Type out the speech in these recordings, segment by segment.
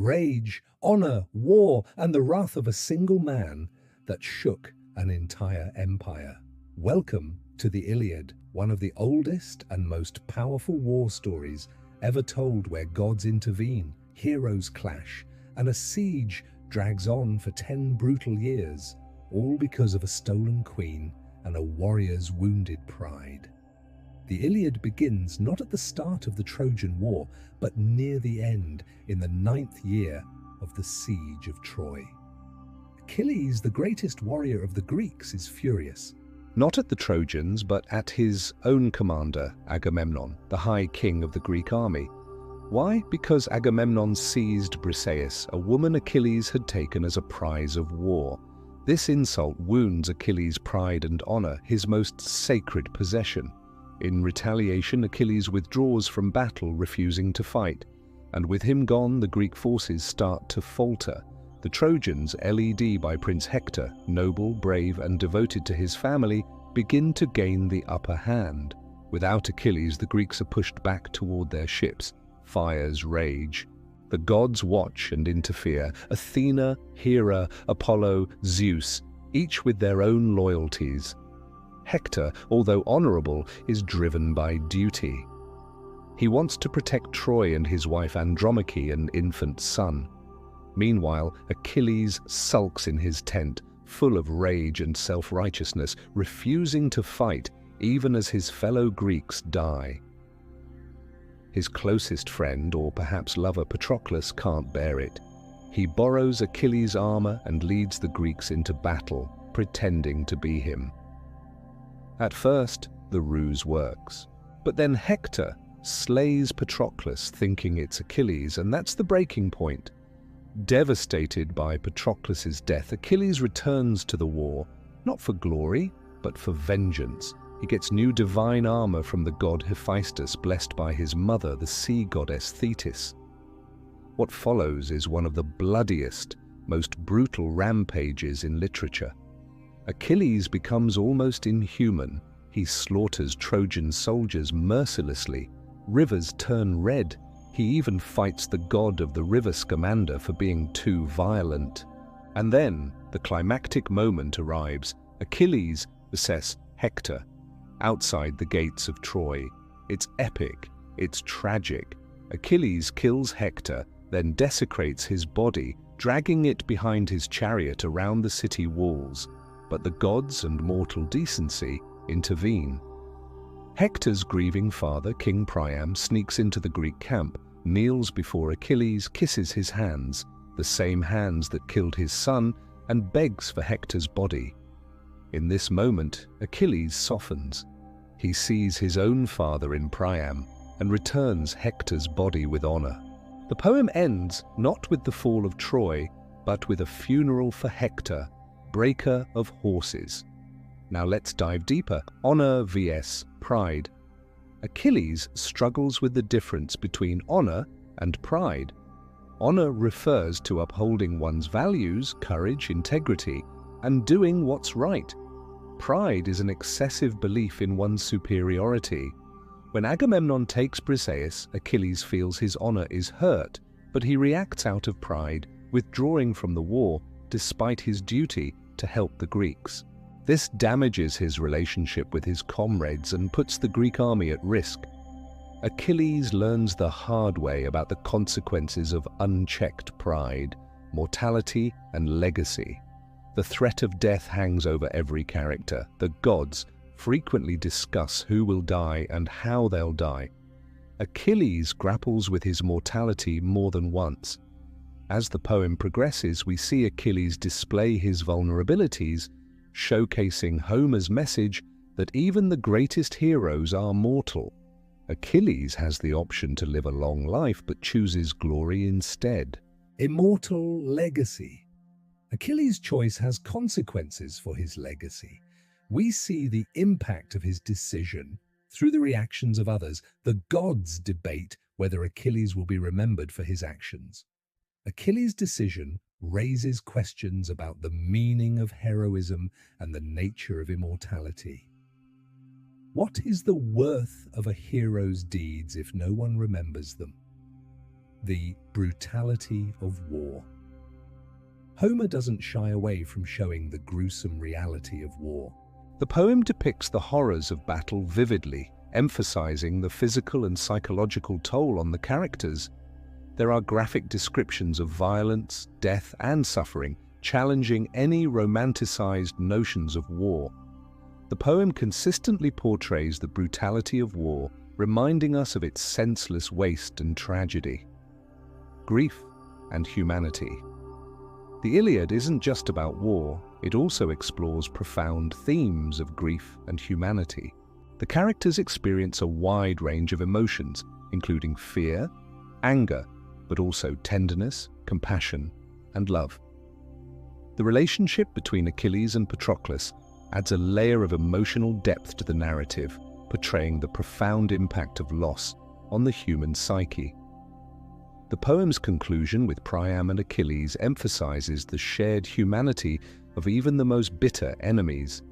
rage, honor, war, and the wrath of a single man that shook an entire empire. Welcome to the Iliad, one of the oldest and most powerful war stories ever told, where gods intervene, heroes clash, and a siege drags on for 10 brutal years, all because of a stolen queen and a warrior's wounded pride. The Iliad begins not at the start of the Trojan War, but near the end, in the 9th year of the siege of Troy. Achilles, the greatest warrior of the Greeks, is furious. Not at the Trojans, but at his own commander, Agamemnon, the high king of the Greek army. Why? Because Agamemnon seized Briseis, a woman Achilles had taken as a prize of war. This insult wounds Achilles' pride and honor, his most sacred possession. In retaliation, Achilles withdraws from battle, refusing to fight. And with him gone, the Greek forces start to falter. The Trojans, led by Prince Hector, noble, brave, and devoted to his family, begin to gain the upper hand. Without Achilles, the Greeks are pushed back toward their ships. Fires rage. The gods watch and interfere. Athena, Hera, Apollo, Zeus, each with their own loyalties. Hector, although honorable, is driven by duty. He wants to protect Troy and his wife Andromache, an infant son. Meanwhile, Achilles sulks in his tent, full of rage and self-righteousness, refusing to fight even as his fellow Greeks die. His closest friend, or perhaps lover, Patroclus, can't bear it. He borrows Achilles' armor and leads the Greeks into battle, pretending to be him. At first, the ruse works. But then Hector slays Patroclus, thinking it's Achilles, and that's the breaking point. Devastated by Patroclus's death, Achilles returns to the war, not for glory, but for vengeance. He gets new divine armor from the god Hephaestus, blessed by his mother, the sea goddess Thetis. What follows is one of the bloodiest, most brutal rampages in literature. Achilles becomes almost inhuman. He slaughters Trojan soldiers mercilessly. Rivers turn red. He even fights the god of the river, Scamander, for being too violent. And then the climactic moment arrives. Achilles versus Hector, outside the gates of Troy. It's epic. It's tragic. Achilles kills Hector, then desecrates his body, dragging it behind his chariot around the city walls. But the gods and mortal decency intervene. Hector's grieving father, King Priam, sneaks into the Greek camp, kneels before Achilles, kisses his hands, the same hands that killed his son, and begs for Hector's body. In this moment, Achilles softens. He sees his own father in Priam and returns Hector's body with honor. The poem ends not with the fall of Troy, but with a funeral for Hector, breaker of horses. Now let's dive deeper. Honor vs. pride. Achilles struggles with the difference between honor and pride. Honor refers to upholding one's values, courage, integrity, and doing what's right. Pride is an excessive belief in one's superiority. When Agamemnon takes Briseis, Achilles feels his honor is hurt, but he reacts out of pride, withdrawing from the war despite his duty to help the Greeks. This damages his relationship with his comrades and puts the Greek army at risk. Achilles learns the hard way about the consequences of unchecked pride, mortality, and legacy. The threat of death hangs over every character. The gods frequently discuss who will die and how they'll die. Achilles grapples with his mortality more than once. As the poem progresses, we see Achilles display his vulnerabilities, showcasing Homer's message that even the greatest heroes are mortal. Achilles has the option to live a long life, but chooses glory instead. Immortal legacy. Achilles' choice has consequences for his legacy. We see the impact of his decision through the reactions of others. The gods debate whether Achilles will be remembered for his actions. Achilles' decision raises questions about the meaning of heroism and the nature of immortality. What is the worth of a hero's deeds if no one remembers them? The brutality of war. Homer doesn't shy away from showing the gruesome reality of war. The poem depicts the horrors of battle vividly, emphasizing the physical and psychological toll on the characters. There are graphic descriptions of violence, death, and suffering, challenging any romanticized notions of war. The poem consistently portrays the brutality of war, reminding us of its senseless waste and tragedy. Grief and humanity. The Iliad isn't just about war, it also explores profound themes of grief and humanity. The characters experience a wide range of emotions, including fear, anger, but also tenderness, compassion, and love. The relationship between Achilles and Patroclus adds a layer of emotional depth to the narrative, portraying the profound impact of loss on the human psyche. The poem's conclusion with Priam and Achilles emphasizes the shared humanity of even the most bitter enemies.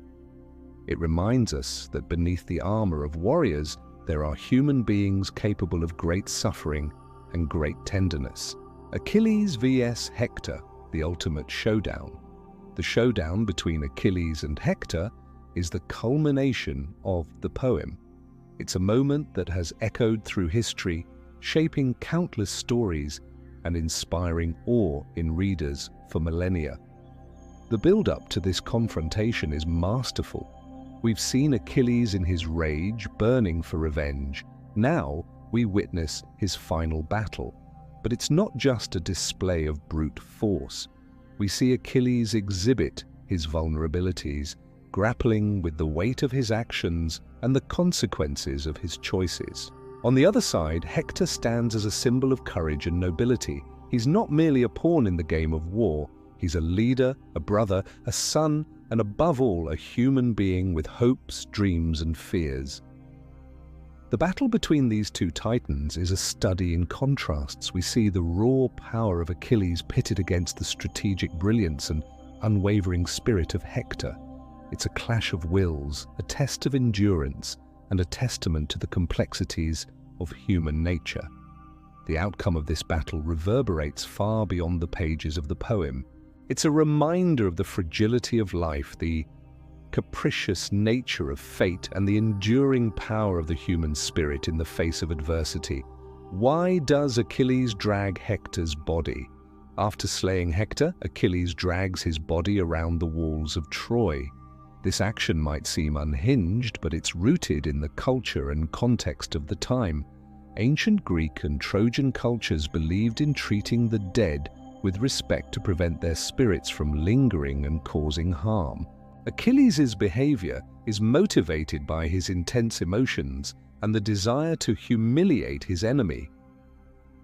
It reminds us that beneath the armor of warriors, there are human beings capable of great suffering and great tenderness. Achilles vs. Hector, the ultimate showdown. The showdown between Achilles and Hector is the culmination of the poem. It's a moment that has echoed through history, shaping countless stories and inspiring awe in readers for millennia. The build-up to this confrontation is masterful. We've seen Achilles in his rage, burning for revenge. Now we witness his final battle. But it's not just a display of brute force. We see Achilles exhibit his vulnerabilities, grappling with the weight of his actions and the consequences of his choices. On the other side, Hector stands as a symbol of courage and nobility. He's not merely a pawn in the game of war. He's a leader, a brother, a son, and above all, a human being with hopes, dreams, and fears. The battle between these two titans is a study in contrasts. We see the raw power of Achilles pitted against the strategic brilliance and unwavering spirit of Hector. It's a clash of wills, a test of endurance, and a testament to the complexities of human nature. The outcome of this battle reverberates far beyond the pages of the poem. It's a reminder of the fragility of life, the capricious nature of fate, and the enduring power of the human spirit in the face of adversity. Why does Achilles drag Hector's body? After slaying Hector, Achilles drags his body around the walls of Troy. This action might seem unhinged, but it's rooted in the culture and context of the time. Ancient Greek and Trojan cultures believed in treating the dead with respect to prevent their spirits from lingering and causing harm. Achilles' behavior is motivated by his intense emotions and the desire to humiliate his enemy.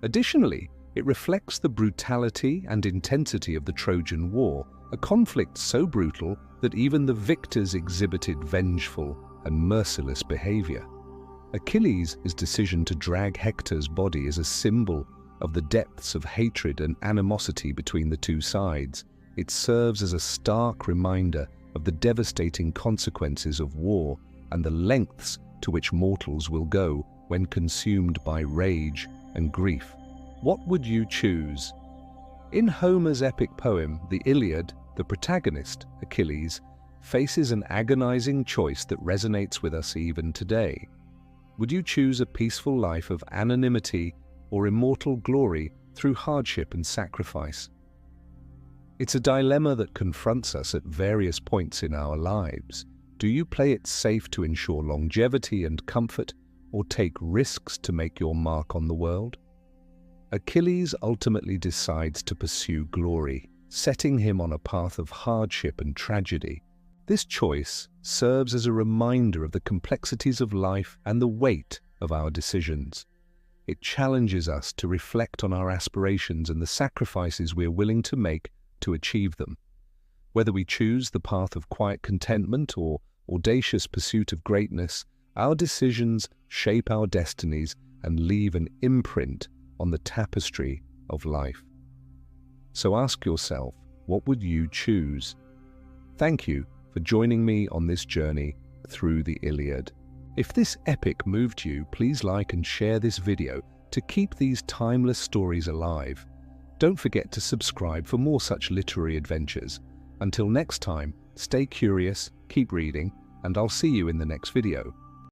Additionally, it reflects the brutality and intensity of the Trojan War, a conflict so brutal that even the victors exhibited vengeful and merciless behavior. Achilles' decision to drag Hector's body is a symbol of the depths of hatred and animosity between the two sides. It serves as a stark reminder of the devastating consequences of war and the lengths to which mortals will go when consumed by rage and grief. What would you choose? In Homer's epic poem, the Iliad, the protagonist, Achilles, faces an agonizing choice that resonates with us even today. Would you choose a peaceful life of anonymity or immortal glory through hardship and sacrifice? It's a dilemma that confronts us at various points in our lives. Do you play it safe to ensure longevity and comfort, or take risks to make your mark on the world? Achilles ultimately decides to pursue glory, setting him on a path of hardship and tragedy. This choice serves as a reminder of the complexities of life and the weight of our decisions. It challenges us to reflect on our aspirations and the sacrifices we're willing to make to achieve them. Whether we choose the path of quiet contentment or audacious pursuit of greatness, our decisions shape our destinies and leave an imprint on the tapestry of life. So ask yourself, what would you choose? Thank you for joining me on this journey through the Iliad. If this epic moved you, please like and share this video to keep these timeless stories alive. Don't forget to subscribe for more such literary adventures. Until next time, stay curious, keep reading, and I'll see you in the next video.